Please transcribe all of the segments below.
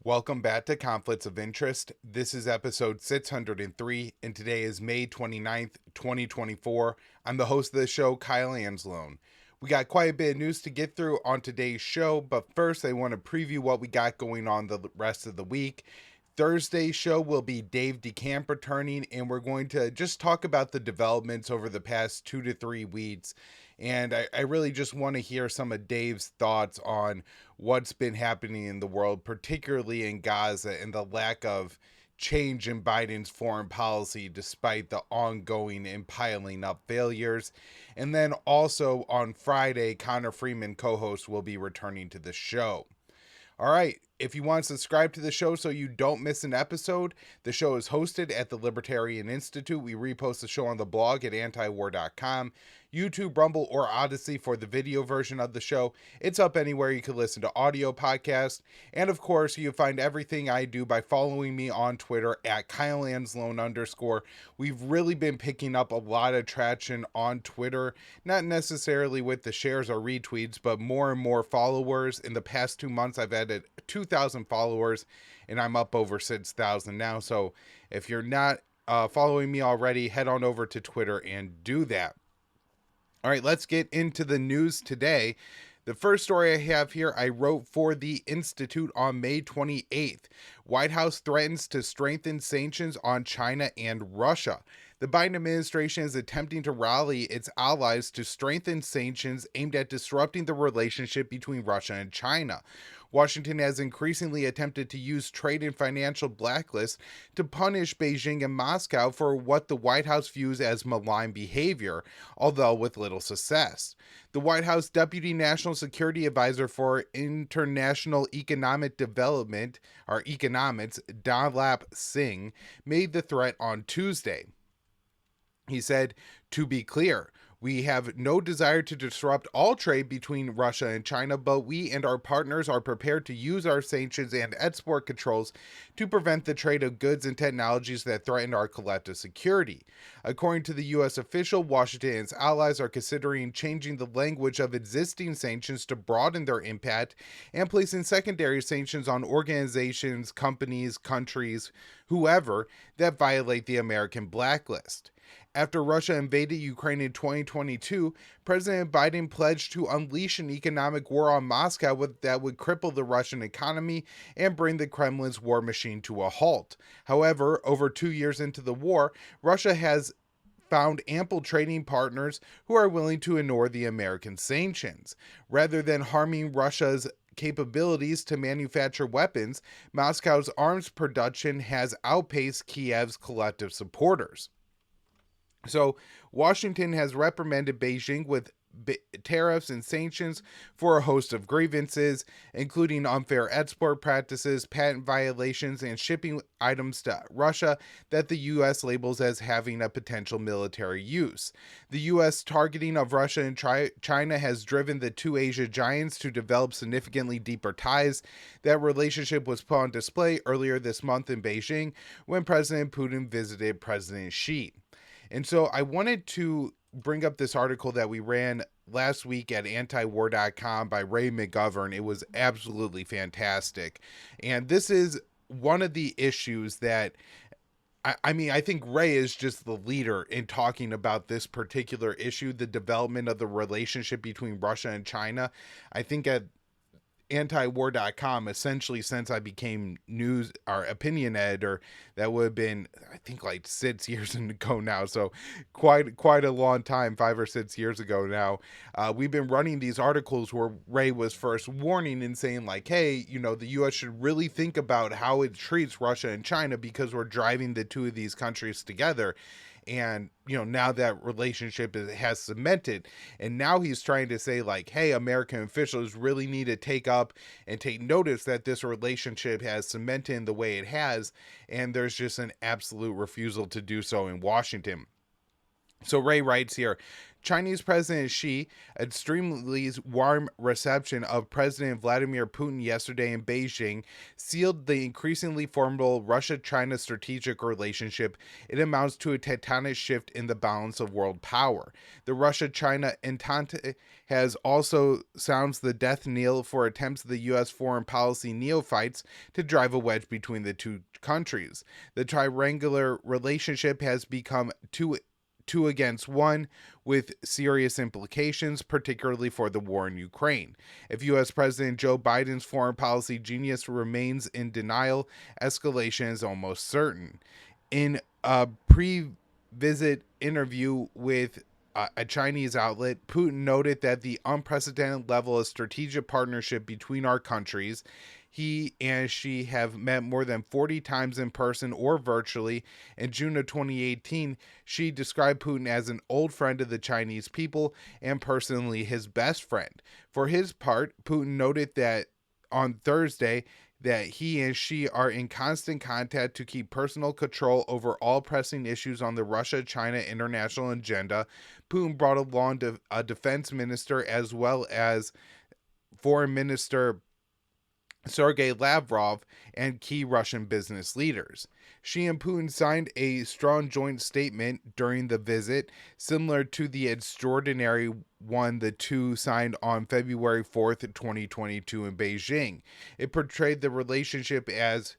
Welcome back to Conflicts of Interest. This is episode 603, and today is May 29th, 2024. I'm the host of the show, Kyle Anzalone. We got quite a bit of news to get through on today's show, but first I want to preview what we got going on the rest of the week. Thursday's show will be Dave DeCamp returning, and we're going to just talk about the developments over the past 2 to 3 weeks. And I really just want to hear some of Dave's thoughts on what's been happening in the world, particularly in Gaza, and the lack of change in Biden's foreign policy despite the ongoing and piling up failures. And then also on Friday, Connor Freeman, co-host, will be returning to the show. All right, if you want to subscribe to the show so you don't miss an episode, the show is hosted at the Libertarian Institute. We repost the show on the blog at antiwar.com, YouTube, Rumble, or Odysee for the video version of the show. It's up anywhere you can listen to audio podcasts. And of course, you find everything I do by following me on Twitter at KyleAnzalone_. We've really been picking up a lot of traction on Twitter, not necessarily with the shares or retweets, but more and more followers. In the past 2 months, I've added 2,000 followers, and I'm up over 6,000 now. So if you're not following me already, head on over to Twitter and do that. All right, let's get into the news today. The first story I have here, I wrote for the Institute on May 28th. White House threatens to strengthen sanctions on China and Russia. The Biden administration is attempting to rally its allies to strengthen sanctions aimed at disrupting the relationship between Russia and China. Washington has increasingly attempted to use trade and financial blacklists to punish Beijing and Moscow for what the White House views as malign behavior, although with little success. The White House Deputy National Security Advisor for International Economic Development, or Economics, Dalap Singh, made the threat on Tuesday. He said, "To be clear, we have no desire to disrupt all trade between Russia and China, but we and our partners are prepared to use our sanctions and export controls to prevent the trade of goods and technologies that threaten our collective security." According to the U.S. official, Washington and its allies are considering changing the language of existing sanctions to broaden their impact and placing secondary sanctions on organizations, companies, countries, whoever, that violate the American blacklist. After Russia invaded Ukraine in 2022, President Biden pledged to unleash an economic war on Moscow that would cripple the Russian economy and bring the Kremlin's war machine to a halt. However, over 2 years into the war, Russia has found ample trading partners who are willing to ignore the American sanctions. Rather than harming Russia's capabilities to manufacture weapons, Moscow's arms production has outpaced Kiev's collective supporters. So, Washington has reprimanded Beijing with tariffs and sanctions for a host of grievances, including unfair export practices, patent violations, and shipping items to Russia that the U.S. labels as having a potential military use. The U.S. targeting of Russia and China has driven the two Asia giants to develop significantly deeper ties. That relationship was put on display earlier this month in Beijing when President Putin visited President Xi. And so I wanted to bring up this article that we ran last week at antiwar.com by Ray McGovern. It was absolutely fantastic. And this is one of the issues that, I think Ray is just the leader in talking about this particular issue, the development of the relationship between Russia and China. I think at antiwar.com, essentially since I became news or opinion editor, that would have been, I think, like 6 years ago now, so quite a long time, 5 or 6 years ago now. We've been running these articles where Ray was first warning and saying like, hey, the U.S. should really think about how it treats Russia and China because we're driving the two of these countries together. And, now that relationship has cemented, and now he's trying to say like, hey, American officials really need to take up and take notice that this relationship has cemented in the way it has. And there's just an absolute refusal to do so in Washington. So Ray writes here, Chinese President Xi extremely warm reception of President Vladimir Putin yesterday in Beijing sealed the increasingly formidable Russia-China strategic relationship. It amounts to a tectonic shift in the balance of world power. The Russia-China entente has also sounds the death knell for attempts of the U.S. foreign policy neophytes to drive a wedge between the two countries. The triangular relationship has become two against one, with serious implications, particularly for the war in Ukraine. If U.S. President Joe Biden's foreign policy genius remains in denial, escalation is almost certain. In a pre-visit interview with a Chinese outlet, Putin noted that the unprecedented level of strategic partnership between our countries. He and Xi have met more than 40 times in person or virtually. In June of 2018, Xi described Putin as an old friend of the Chinese people and personally his best friend. For his part, Putin noted that on Thursday that he and Xi are in constant contact to keep personal control over all pressing issues on the Russia-China international agenda. Putin brought along a defense minister as well as foreign minister Sergei Lavrov and key Russian business leaders. Xi and Putin signed a strong joint statement during the visit, similar to the extraordinary one the two signed on February 4th, 2022 in Beijing. It portrayed the relationship as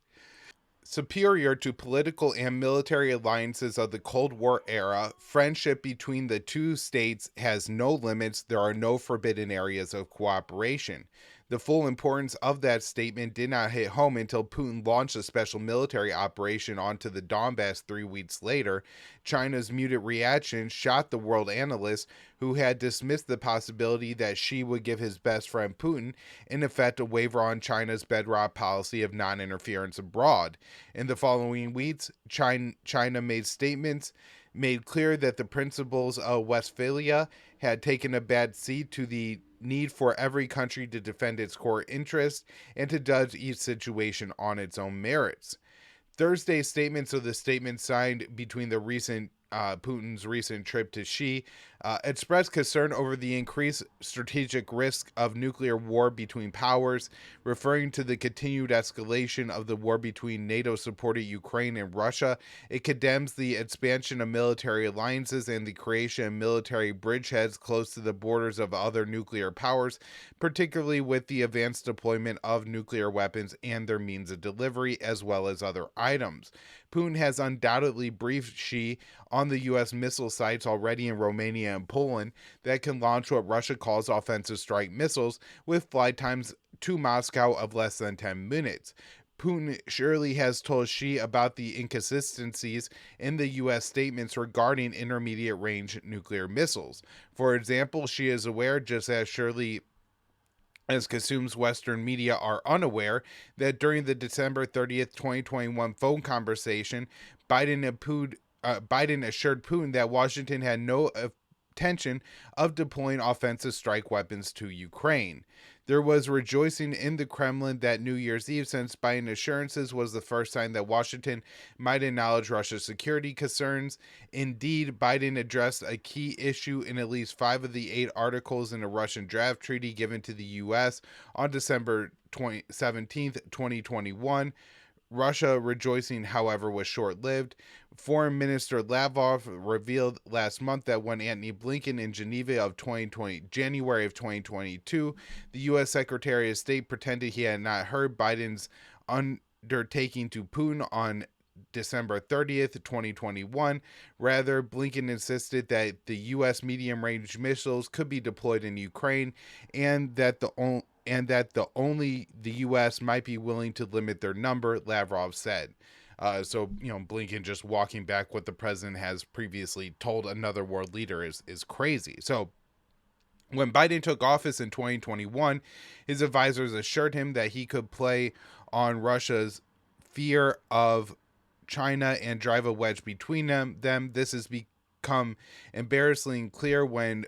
superior to political and military alliances of the Cold War era. Friendship between the two states has no limits. There are no forbidden areas of cooperation. The full importance of that statement did not hit home until Putin launched a special military operation onto the Donbass 3 weeks later. China's muted reaction shocked the world analysts who had dismissed the possibility that Xi would give his best friend Putin, in effect, a waiver on China's bedrock policy of non-interference abroad. In the following weeks, China made clear that the principles of Westphalia had taken a bad seat to the need for every country to defend its core interests and to judge each situation on its own merits. Thursday's statements of the statement signed between the Putin's recent trip to Xi expressed concern over the increased strategic risk of nuclear war between powers, referring to the continued escalation of the war between NATO-supported Ukraine and Russia. It condemns the expansion of military alliances and the creation of military bridgeheads close to the borders of other nuclear powers, particularly with the advanced deployment of nuclear weapons and their means of delivery, as well as other items. Putin has undoubtedly briefed Xi on the U.S. missile sites already in Romania and Poland that can launch what Russia calls offensive strike missiles with flight times to Moscow of less than 10 minutes. Putin surely has told Xi about the inconsistencies in the U.S. statements regarding intermediate-range nuclear missiles. For example, Xi is aware, just as surely as consumes Western media are unaware, that during the December 30th, 2021 phone conversation, Biden assured Putin that Washington had no intention of deploying offensive strike weapons to Ukraine. There was rejoicing in the Kremlin that New Year's Eve, since Biden's assurances was the first sign that Washington might acknowledge Russia's security concerns. Indeed, Biden addressed a key issue in at least 5 of the 8 articles in the Russian draft treaty given to the U.S. on December 17th, 2021. Russia rejoicing, however, was short-lived. Foreign Minister Lavrov revealed last month that when Antony Blinken in Geneva January of 2022, the U.S. Secretary of State pretended he had not heard Biden's undertaking to Putin on December 30th, 2021. Rather, Blinken insisted that the U.S. medium-range missiles could be deployed in Ukraine and that the U.S. might be willing to limit their number, Lavrov said. Blinken just walking back what the president has previously told another world leader is crazy. So when Biden took office in 2021, his advisors assured him that he could play on Russia's fear of China and drive a wedge between them. This has become embarrassingly clear when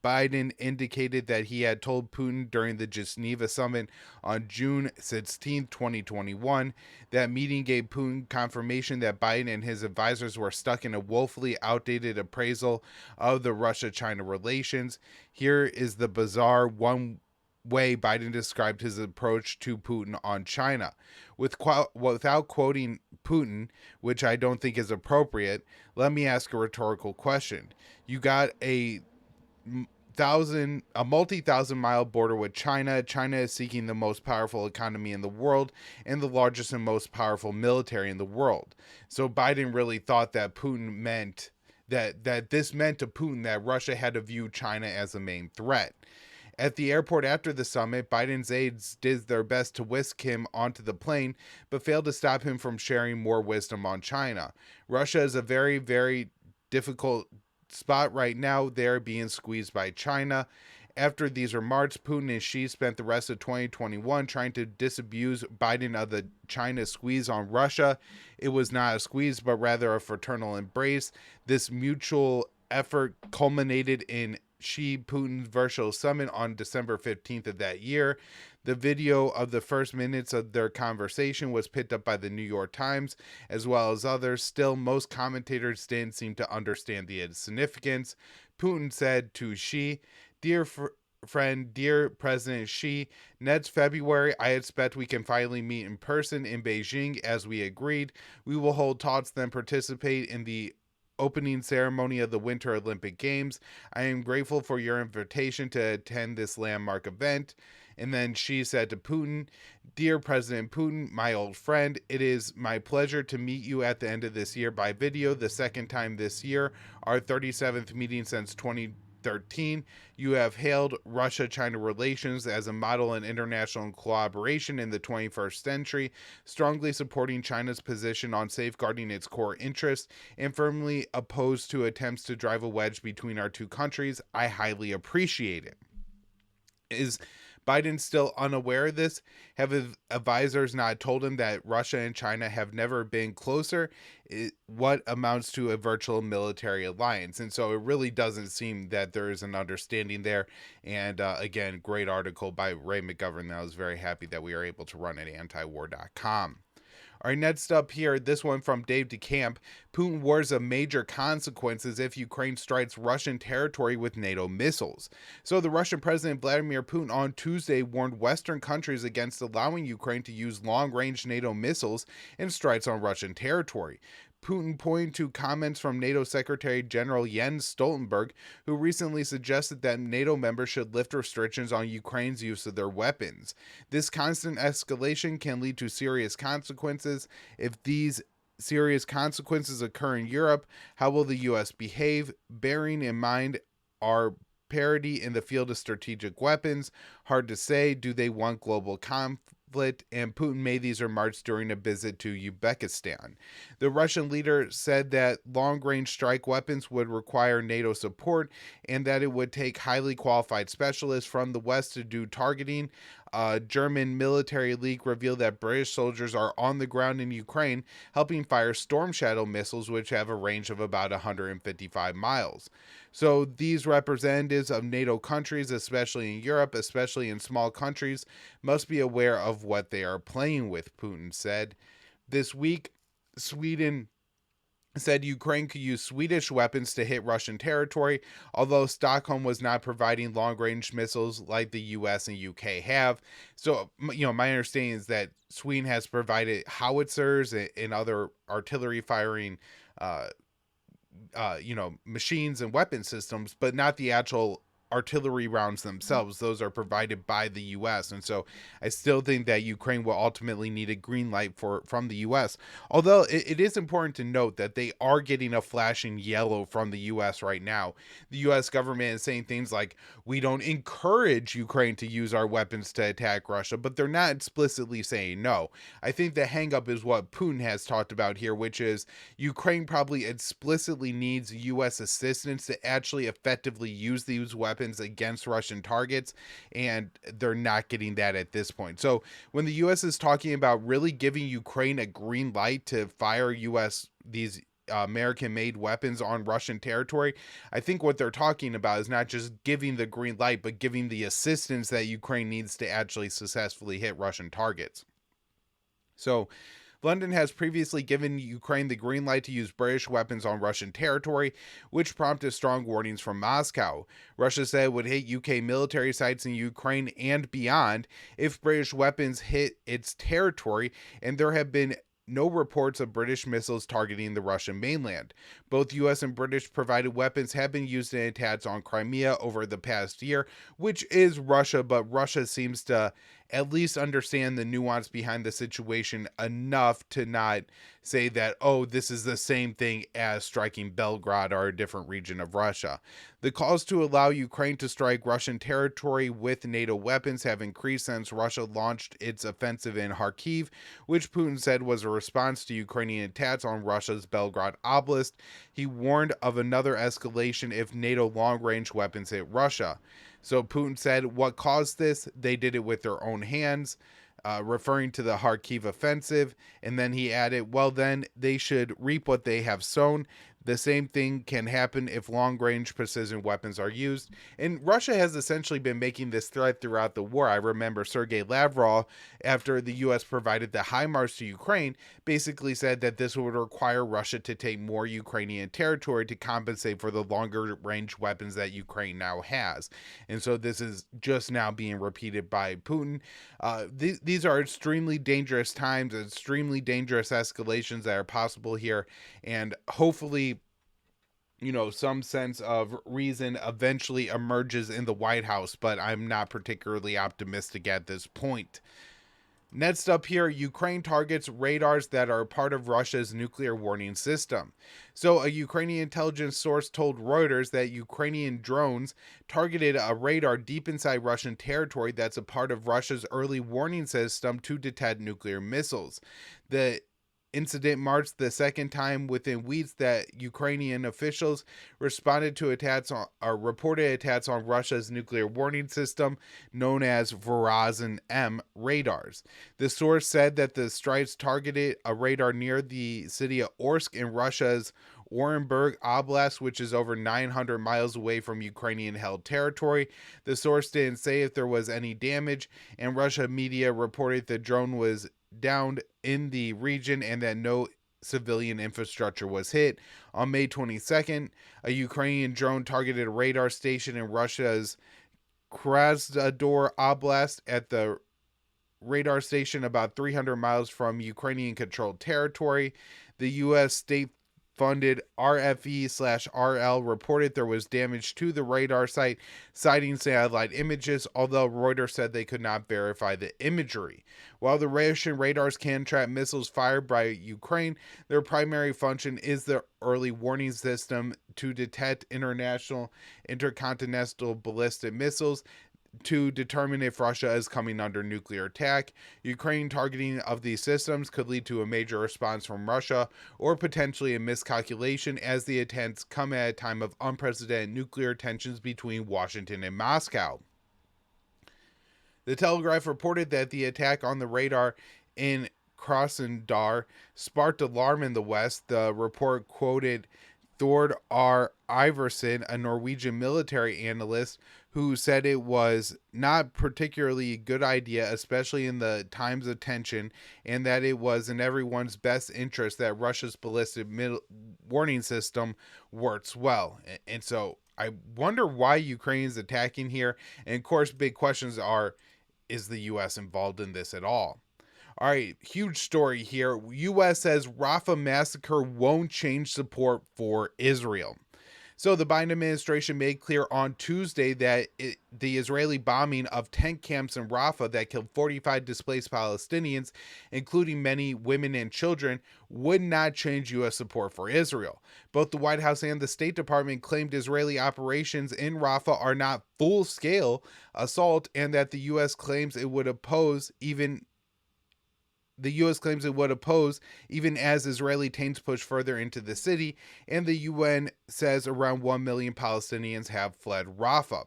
Biden indicated that he had told Putin during the Geneva summit on June 16, 2021. That meeting gave Putin confirmation that Biden and his advisors were stuck in a woefully outdated appraisal of the Russia-China relations. Here is the bizarre one way Biden described his approach to Putin on China. Without quoting Putin, which I don't think is appropriate, let me ask a rhetorical question. You got a multi-thousand-mile border with China. China is seeking the most powerful economy in the world and the largest and most powerful military in the world. So Biden really thought that Putin meant that this meant to Putin that Russia had to view China as the main threat. At the airport after the summit, Biden's aides did their best to whisk him onto the plane, but failed to stop him from sharing more wisdom on China. Russia is a very, very difficult spot right now. They're being squeezed by China. After these remarks, Putin and Xi spent the rest of 2021 trying to disabuse Biden of the China squeeze on Russia. It was not a squeeze, but rather a fraternal embrace. This mutual effort culminated in Xi-Putin virtual summit on December 15th of that year. The video of the first minutes of their conversation was picked up by the New York Times, as well as others. Still, most commentators didn't seem to understand the significance. Putin said to Xi, "Dear friend, dear President Xi, next February, I expect we can finally meet in person in Beijing as we agreed. We will hold talks, then participate in the opening ceremony of the Winter Olympic Games. I am grateful for your invitation to attend this landmark event." And then she said to Putin, "Dear President Putin, my old friend, it is my pleasure to meet you at the end of this year by video, the second time this year, our 37th meeting since 2013. You have hailed Russia-China relations as a model in international collaboration in the 21st century, strongly supporting China's position on safeguarding its core interests and firmly opposed to attempts to drive a wedge between our two countries. I highly appreciate it." Is Biden still unaware of this? Have his advisors not told him that Russia and China have never been closer? What amounts to a virtual military alliance? And so it really doesn't seem that there is an understanding there. And again, great article by Ray McGovern that I was very happy that we are able to run at antiwar.com. All right, next up here, this one from Dave DeCamp. Putin warns of major consequences if Ukraine strikes Russian territory with NATO missiles. So the Russian President Vladimir Putin on Tuesday warned Western countries against allowing Ukraine to use long-range NATO missiles in strikes on Russian territory. Putin pointed to comments from NATO Secretary General Jens Stoltenberg, who recently suggested that NATO members should lift restrictions on Ukraine's use of their weapons. This constant escalation can lead to serious consequences. If these serious consequences occur in Europe, how will the U.S. behave? Bearing in mind our parity in the field of strategic weapons, hard to say. Do they want global conflict? And Putin made these remarks during a visit to Uzbekistan. The Russian leader said that long-range strike weapons would require NATO support and that it would take highly qualified specialists from the West to do targeting. A German military leak revealed that British soldiers are on the ground in Ukraine helping fire Storm Shadow missiles, which have a range of about 155 miles. So these representatives of NATO countries, especially in Europe, especially in small countries, must be aware of what they are playing with, Putin said. This week, Sweden said Ukraine could use Swedish weapons to hit Russian territory, although Stockholm was not providing long-range missiles like the US and UK have. So, my understanding is that Sweden has provided howitzers and other artillery firing machines and weapon systems, but not the actual artillery rounds themselves. Those are provided by the U.S. And so I still think that Ukraine will ultimately need a green light from the U.S. Although it is important to note that they are getting a flashing yellow from the U.S. right now. The U.S. government is saying things like, we don't encourage Ukraine to use our weapons to attack Russia, but they're not explicitly saying no. I think the hangup is what Putin has talked about here, which is Ukraine probably explicitly needs U.S. assistance to actually effectively use these weapons against Russian targets, and they're not getting that at this point. So when the U.S. is talking about really giving Ukraine a green light to fire these American-made weapons on Russian territory. I think what they're talking about is not just giving the green light, but giving the assistance that Ukraine needs to actually successfully hit Russian targets. So London has previously given Ukraine the green light to use British weapons on Russian territory, which prompted strong warnings from Moscow. Russia said it would hit UK military sites in Ukraine and beyond if British weapons hit its territory, and there have been no reports of British missiles targeting the Russian mainland. Both US and British provided weapons have been used in attacks on Crimea over the past year, which is Russia, but Russia seems to at least understand the nuance behind the situation enough to not say that, oh, this is the same thing as striking Belgrade or a different region of Russia. The calls to allow Ukraine to strike Russian territory with NATO weapons have increased since Russia launched its offensive in Kharkiv, which Putin said was a response to Ukrainian attacks on Russia's Belgrade Oblast. He warned of another escalation if NATO long-range weapons hit Russia. So Putin said, what caused this? They did it with their own hands, referring to the Kharkiv offensive. And then he added, well, then they should reap what they have sown. The same thing can happen if long-range precision weapons are used. And Russia has essentially been making this threat throughout the war. I remember Sergei Lavrov, after the U.S. provided the HIMARS to Ukraine, basically said that this would require Russia to take more Ukrainian territory to compensate for the longer-range weapons that Ukraine now has. And so this is just now being repeated by Putin. These are extremely dangerous times, extremely dangerous escalations that are possible here. And hopefully, some sense of reason eventually emerges in the White House, but I'm not particularly optimistic at this point. Next up here, Ukraine targets radars that are part of Russia's nuclear warning system. So a Ukrainian intelligence source told Reuters that Ukrainian drones targeted a radar deep inside Russian territory that's a part of Russia's early warning system to detect nuclear missiles. The incident marks the second time within weeks that Ukrainian officials responded to attacks on, or reported attacks on Russia's nuclear warning system known as Verizon M radars. The source said that the strikes targeted a radar near the city of Orsk in Russia's Orenburg Oblast, which is over 900 miles away from Ukrainian-held territory. The source didn't say if there was any damage, and Russia media reported the drone was downed in the region and that no civilian infrastructure was hit. On May 22nd, a Ukrainian drone targeted a radar station in Russia's Krasnodar Oblast. At the radar station about 300 miles from Ukrainian-controlled territory, the U.S. state-funded RFE/RL reported there was damage to the radar site, citing satellite images, although Reuters said they could not verify the imagery. While the Russian radars can track missiles fired by Ukraine, their primary function is the early warning system to detect international intercontinental ballistic missiles to determine if Russia is coming under nuclear attack. Ukraine targeting of these systems could lead to a major response from Russia or potentially a miscalculation, as the attempts come at a time of unprecedented nuclear tensions between Washington and Moscow. The Telegraph reported that the attack on the radar in Krasnodar sparked alarm in the West. The report quoted Thord R. Iverson, a Norwegian military analyst, who said it was not particularly a good idea, especially in the times of tension, and that it was in everyone's best interest that Russia's ballistic warning system works well. And so I wonder why Ukraine is attacking here. And of course, big questions are, is the U.S. involved in this at all? All right, huge story here. U.S. says Rafah massacre won't change support for Israel. So the Biden administration made clear on Tuesday that the Israeli bombing of tent camps in Rafah that killed 45 displaced Palestinians, including many women and children, would not change U.S. support for Israel. Both the White House and the State Department claimed Israeli operations in Rafah are not full-scale assault, and that the U.S. claims it would oppose even as Israeli tanks push further into the city, and the UN says around 1 million Palestinians have fled Rafah.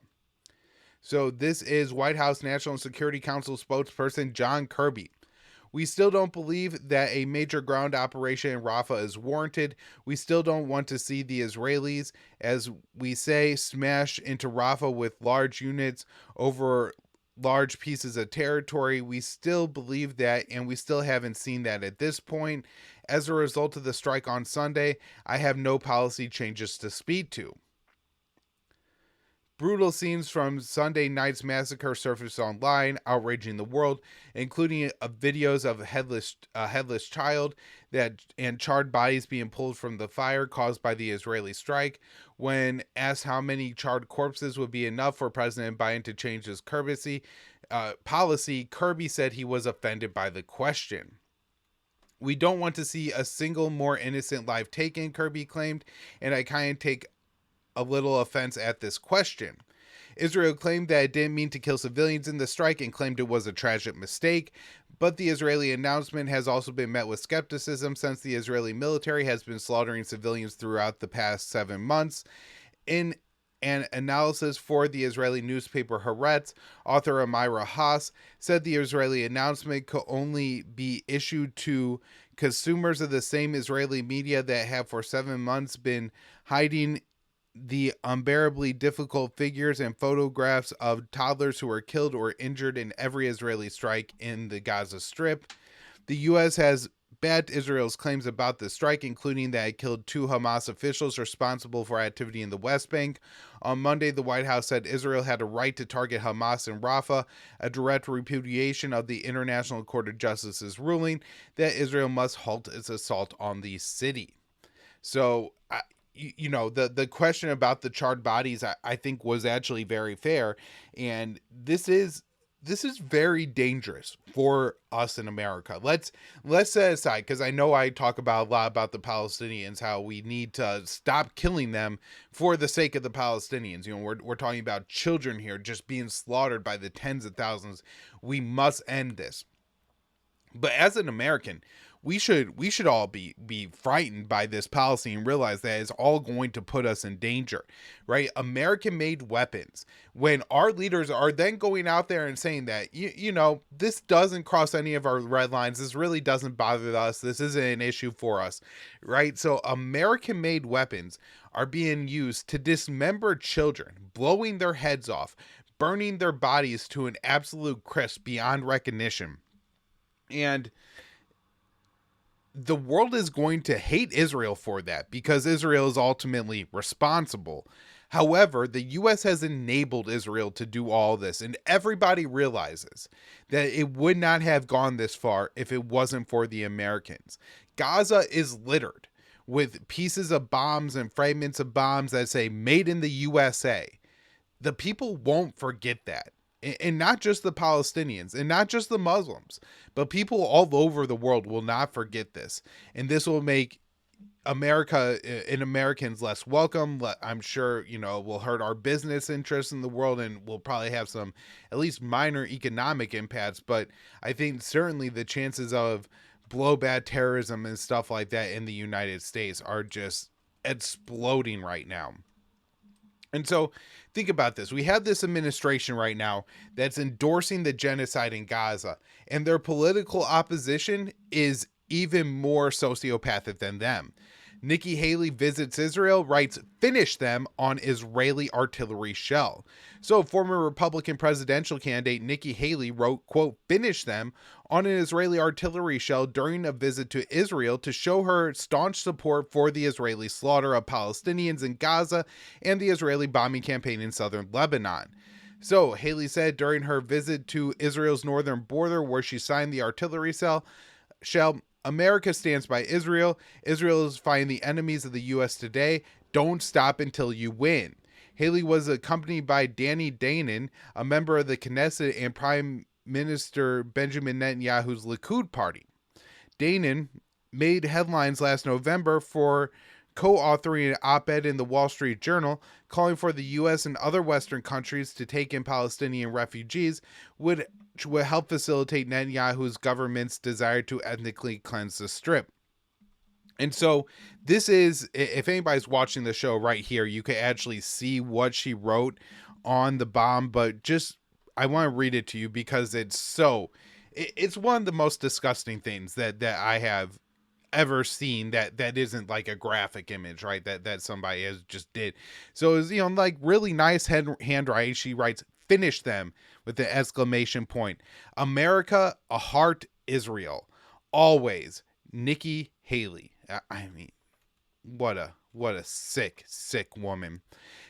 So this is White House National Security Council spokesperson John Kirby. We still don't believe that a major ground operation in Rafah is warranted. We still don't want to see the Israelis, as we say, smash into Rafah with large units over large pieces of territory. We still believe that, and we still haven't seen that at this point. As a result of the strike on Sunday, I have no policy changes to speak to. Brutal scenes from Sunday night's massacre surfaced online, outraging the world, including videos of a headless child and charred bodies being pulled from the fire caused by the Israeli strike. When asked how many charred corpses would be enough for President Biden to change his policy, Kirby said he was offended by the question. We don't want to see a single more innocent life taken, Kirby claimed, and I kind of take a little offense at this question. Israel claimed that it didn't mean to kill civilians in the strike and claimed it was a tragic mistake, but the Israeli announcement has also been met with skepticism since the Israeli military has been slaughtering civilians throughout the past 7 months. In an analysis for the Israeli newspaper Haaretz, author Amira Haas said the Israeli announcement could only be issued to consumers of the same Israeli media that have for 7 months been hiding the unbearably difficult figures and photographs of toddlers who were killed or injured in every Israeli strike in the Gaza Strip. The U.S. has backed Israel's claims about the strike, including that it killed 2 Hamas officials responsible for activity in the West Bank. On Monday, the White House said Israel had a right to target Hamas in Rafah, a direct repudiation of the International Court of Justice's ruling that Israel must halt its assault on the city. So, the question about the charred bodies, I think, was actually very fair, and this is very dangerous for us in America. Let's set aside, because I know I talk about a lot about the Palestinians, how we need to stop killing them for the sake of the Palestinians. We're talking about children here just being slaughtered by the tens of thousands. We must end this. But as an American, we should all be frightened by this policy and realize that it's all going to put us in danger, right? American-made weapons. When our leaders are then going out there and saying that, this doesn't cross any of our red lines, this really doesn't bother us, this isn't an issue for us, right? So American-made weapons are being used to dismember children, blowing their heads off, burning their bodies to an absolute crisp beyond recognition. And the world is going to hate Israel for that because Israel is ultimately responsible. However, the U.S. has enabled Israel to do all this, and everybody realizes that it would not have gone this far if it wasn't for the Americans. Gaza is littered with pieces of bombs and fragments of bombs that say made in the USA. The people won't forget that. And not just the Palestinians and not just the Muslims, but people all over the world will not forget this. And this will make America and Americans less welcome. I'm sure, will hurt our business interests in the world, and will probably have some at least minor economic impacts. But I think certainly the chances of blowback terrorism and stuff like that in the United States are just exploding right now. And so think about this. We have this administration right now that's endorsing the genocide in Gaza, and their political opposition is even more sociopathic than them. Nikki Haley visits Israel, writes, "Finish them" on Israeli artillery shell. So former Republican presidential candidate Nikki Haley wrote, quote, "Finish them" on an Israeli artillery shell during a visit to Israel to show her staunch support for the Israeli slaughter of Palestinians in Gaza and the Israeli bombing campaign in southern Lebanon. So Haley said during her visit to Israel's northern border, where she signed the artillery shell, "America stands by Israel. Israel is fighting the enemies of the U.S. today. Don't stop until you win." Haley was accompanied by Danny Danon, a member of the Knesset and Prime Minister Benjamin Netanyahu's Likud party. Danon made headlines last November for co-authoring an op-ed in the Wall Street Journal calling for the U.S. and other Western countries to take in Palestinian refugees, which would help facilitate Netanyahu's government's desire to ethnically cleanse the Strip. And so this is, if anybody's watching the show right here, you can actually see what she wrote on the bomb, but just, I want to read it to you because it's so it's one of the most disgusting things that I have ever seen that isn't like a graphic image, right? That somebody has just did. So it's, like really nice handwriting. She writes, "Finish them," with the exclamation point. "America, a heart, Israel. Always, Nikki Haley." I mean, what a sick woman.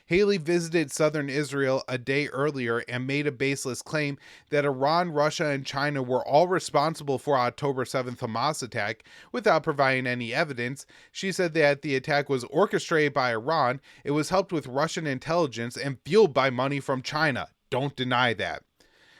Haley visited southern Israel a day earlier and made a baseless claim that Iran, Russia, and China were all responsible for October 7th Hamas attack without providing any evidence. She said that the attack was orchestrated by Iran, it was helped with Russian intelligence, and fueled by money from China. Don't deny that.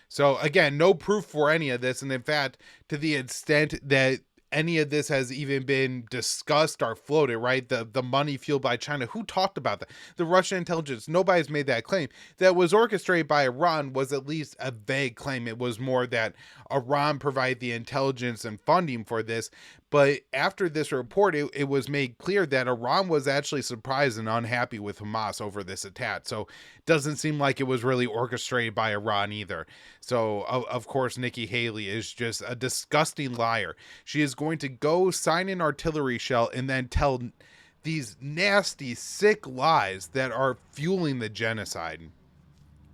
So again, no proof for any of this. And in fact, to the extent that any of this has even been discussed or floated, right? The money fueled by China. Who talked about that? The Russian intelligence. Nobody's made that claim. That was orchestrated by Iran was at least a vague claim. It was more that Iran provided the intelligence and funding for this. But after this report, it was made clear that Iran was actually surprised and unhappy with Hamas over this attack. So it doesn't seem like it was really orchestrated by Iran either. So, of course, Nikki Haley is just a disgusting liar. She is going to go sign an artillery shell and then tell these nasty, sick lies that are fueling the genocide.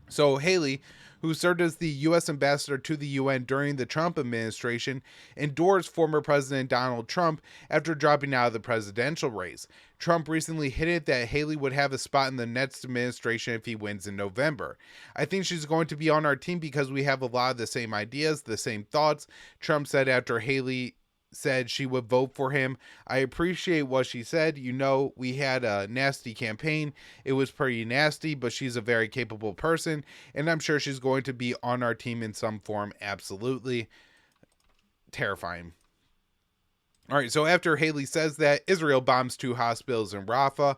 So Haley, who served as the U.S. ambassador to the UN during the Trump administration, endorsed former President Donald Trump after dropping out of the presidential race. Trump recently hinted that Haley would have a spot in the next administration if he wins in November. "I think she's going to be on our team because we have a lot of the same ideas, the same thoughts," Trump said after Haley said she would vote for him. "I appreciate what she said. We had a nasty campaign. It was pretty nasty, but she's a very capable person, and I'm sure she's going to be on our team in some form." Absolutely. Terrifying. All right, so after Haley says that, Israel bombs 2 hospitals in Rafah.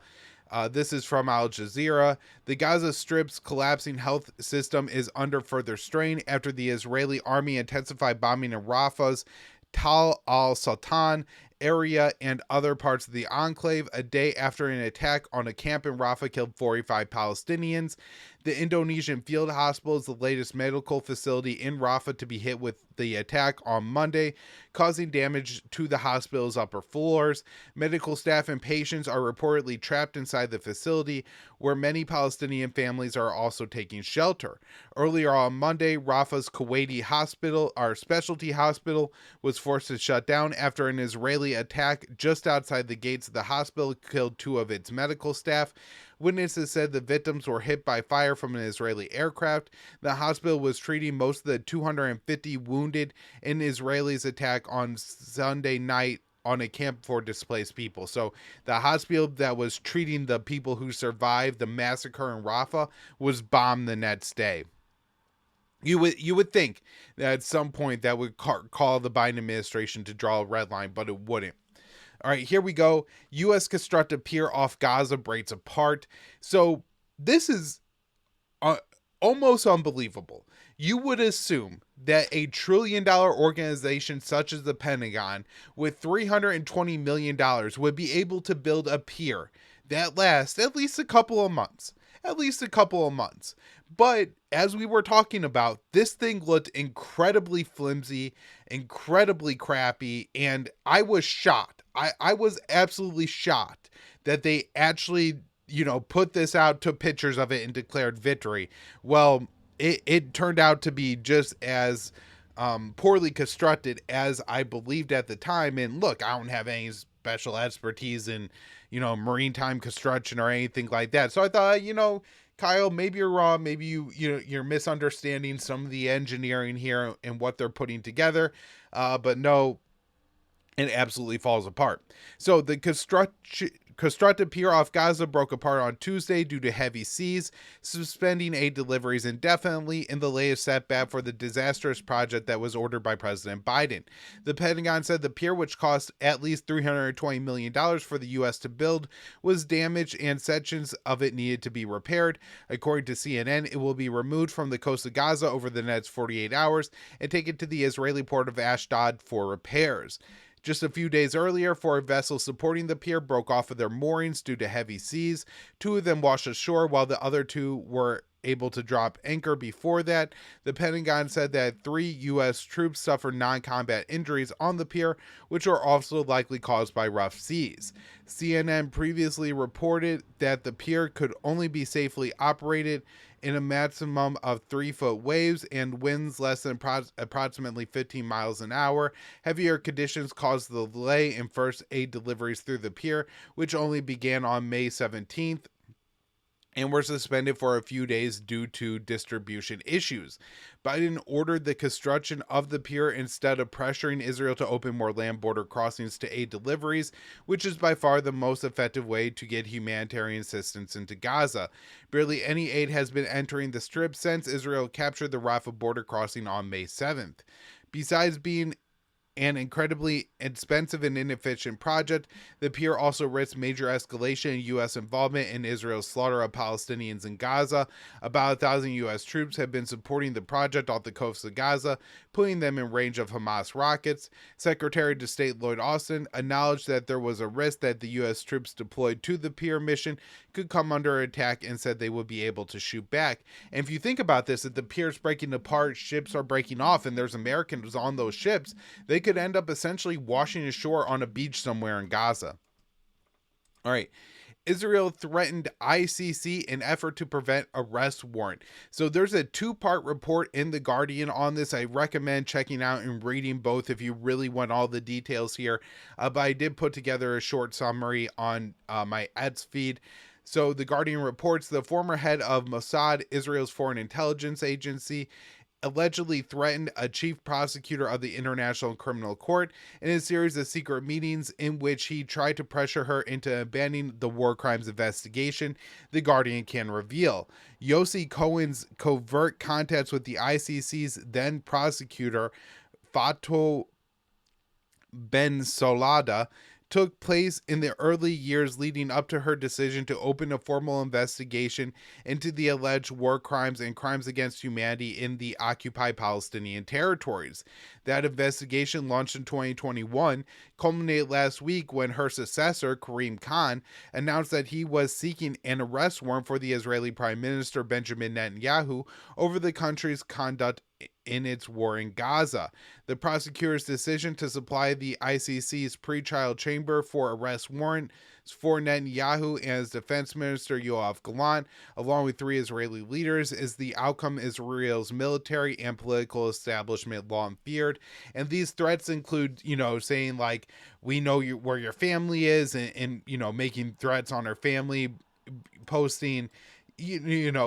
This is from Al Jazeera. "The Gaza Strip's collapsing health system is under further strain after the Israeli army intensified bombing in Rafah's Tal al-Sultan area and other parts of the enclave a day after an attack on a camp in Rafah killed 45 Palestinians. The Indonesian field hospital is the latest medical facility in Rafah to be hit with the attack on Monday, causing damage to the hospital's upper floors. Medical staff and patients are reportedly trapped inside the facility, where many Palestinian families are also taking shelter. Earlier on Monday, Rafah's Kuwaiti hospital, our specialty hospital, was forced to shut down after an Israeli attack just outside the gates of the hospital killed 2 of its medical staff. Witnesses said the victims were hit by fire from an Israeli aircraft. The hospital was treating most of the 250 wounded in Israel's attack on Sunday night on a camp for displaced people. So the hospital that was treating the people who survived the massacre in Rafah was bombed the next day. You would think that at some point that would call the Biden administration to draw a red line, but it wouldn't. All right, here we go. U.S. constructed pier off Gaza breaks apart. So this is almost unbelievable. You would assume that a $1 trillion organization such as the Pentagon with $320 million would be able to build a pier that lasts at least a couple of months. But as we were talking about, this thing looked incredibly flimsy, incredibly crappy, and I was shocked. I was absolutely shocked that they actually, put this out, took pictures of it, and declared victory. Well, it turned out to be just as poorly constructed as I believed at the time. And look, I don't have any special expertise in, maritime construction or anything like that. So I thought, Kyle, maybe you're wrong. Maybe you're misunderstanding some of the engineering here and what they're putting together. But no, it absolutely falls apart. So the constructed pier off Gaza broke apart on Tuesday due to heavy seas, suspending aid deliveries indefinitely in the latest setback for the disastrous project that was ordered by President Biden. The Pentagon said the pier, which cost at least $320 million for the U.S. to build, was damaged and sections of it needed to be repaired. According to CNN, it will be removed from the coast of Gaza over the next 48 hours and taken to the Israeli port of Ashdod for repairs. Just a few days earlier, 4 vessels supporting the pier broke off of their moorings due to heavy seas. 2 of them washed ashore while the other 2 were able to drop anchor before that. The Pentagon said that 3 U.S. troops suffered non-combat injuries on the pier, which were also likely caused by rough seas. CNN previously reported that the pier could only be safely operated in a maximum of 3-foot waves and winds less than approximately 15 miles an hour. Heavier conditions caused the delay in first aid deliveries through the pier, which only began on May 17th. And were suspended for a few days due to distribution issues. Biden ordered the construction of the pier instead of pressuring Israel to open more land border crossings to aid deliveries, which is by far the most effective way to get humanitarian assistance into Gaza. Barely any aid has been entering the Strip since Israel captured the Rafah border crossing on May 7th. Besides being an incredibly expensive and inefficient project, the pier also risks major escalation in U.S. involvement in Israel's slaughter of Palestinians in Gaza. About 1,000 U.S. troops have been supporting the project off the coast of Gaza, putting them in range of Hamas rockets. Secretary of State Lloyd Austin acknowledged that there was a risk that the U.S. troops deployed to the pier mission could come under attack and said they would be able to shoot back. And if you think about this, if the pier's breaking apart, ships are breaking off, and there's Americans on those ships, they could end up essentially washing ashore on a beach somewhere in Gaza. All right. Israel threatened ICC in effort to prevent arrest warrant. So there's a 2-part report in The Guardian on this. I recommend checking out and reading both if you really want all the details here. But I did put together a short summary on my ads feed. So The Guardian reports the former head of Mossad, Israel's foreign intelligence agency, allegedly threatened a chief prosecutor of the International Criminal Court in a series of secret meetings in which he tried to pressure her into abandoning the war crimes investigation, The Guardian can reveal. Yossi Cohen's covert contacts with the ICC's then prosecutor, Fatou Bensouda, took place in the early years leading up to her decision to open a formal investigation into the alleged war crimes and crimes against humanity in the occupied Palestinian territories. That investigation, launched in 2021, culminated last week when her successor, Karim Khan, announced that he was seeking an arrest warrant for the Israeli Prime Minister Benjamin Netanyahu over the country's conduct in its war in Gaza. The prosecutor's decision to supply the ICC's pretrial chamber for arrest warrants for Netanyahu and his defense minister Yoav Gallant, along with 3 Israeli leaders, is the outcome Israel's military and political establishment long feared. And these threats include, saying like, we know where your family is, and making threats on her family, posting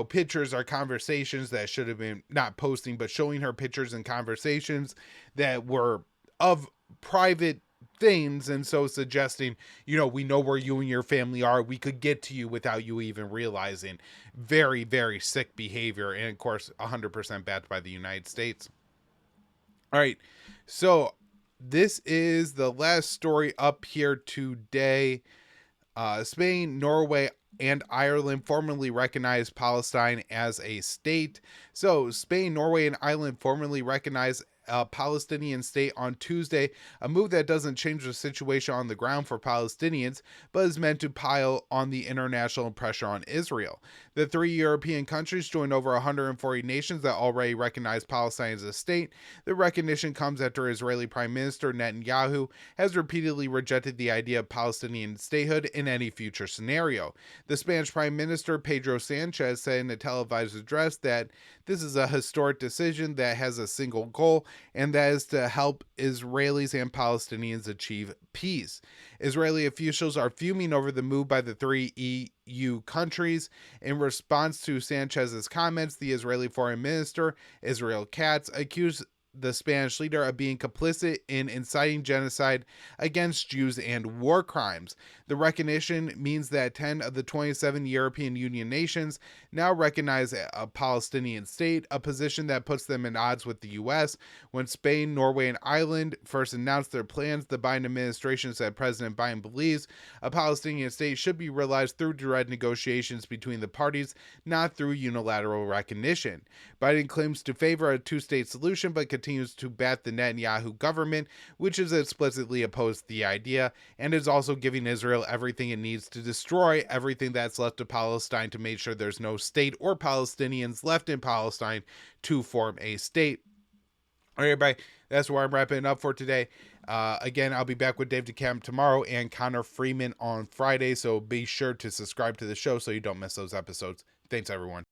pictures or conversations that should have been not posting, but showing her pictures and conversations that were of private things. And so suggesting, we know where you and your family are. We could get to you without you even realizing. Very, very sick behavior. And of course, 100% backed by the United States. All right. So this is the last story up here today. Spain, Norway, and Ireland formally recognized Palestine as a state. So Spain, Norway, and Ireland formally recognized a Palestinian state on Tuesday, a move that doesn't change the situation on the ground for Palestinians, but is meant to pile on the international pressure on Israel. The 3 European countries joined over 140 nations that already recognize Palestine as a state. The recognition comes after Israeli Prime Minister Netanyahu has repeatedly rejected the idea of Palestinian statehood in any future scenario. The Spanish Prime Minister Pedro Sanchez said in a televised address that this is a historic decision that has a single goal, and that is to help Israelis and Palestinians achieve peace. Israeli officials are fuming over the move by the 3 EU countries. In response to Sanchez's comments, the Israeli Foreign Minister, Israel Katz, accused the Spanish leader of being complicit in inciting genocide against Jews and war crimes. The recognition means that 10 of the 27 European Union nations now recognize a Palestinian state, a position that puts them in odds with the U.S. When Spain, Norway, and Ireland first announced their plans, the Biden administration said President Biden believes a Palestinian state should be realized through direct negotiations between the parties, not through unilateral recognition. Biden claims to favor a two-state solution, but continues to bat the Netanyahu government, which is explicitly opposed to the idea, and is also giving Israel everything it needs to destroy everything that's left of Palestine to make sure there's no state or Palestinians left in Palestine to form a state. All right, everybody, that's where I'm wrapping it up for today. Again, I'll be back with Dave DeCamp tomorrow and Connor Freeman on Friday, so be sure to subscribe to the show so you don't miss those episodes. Thanks, everyone.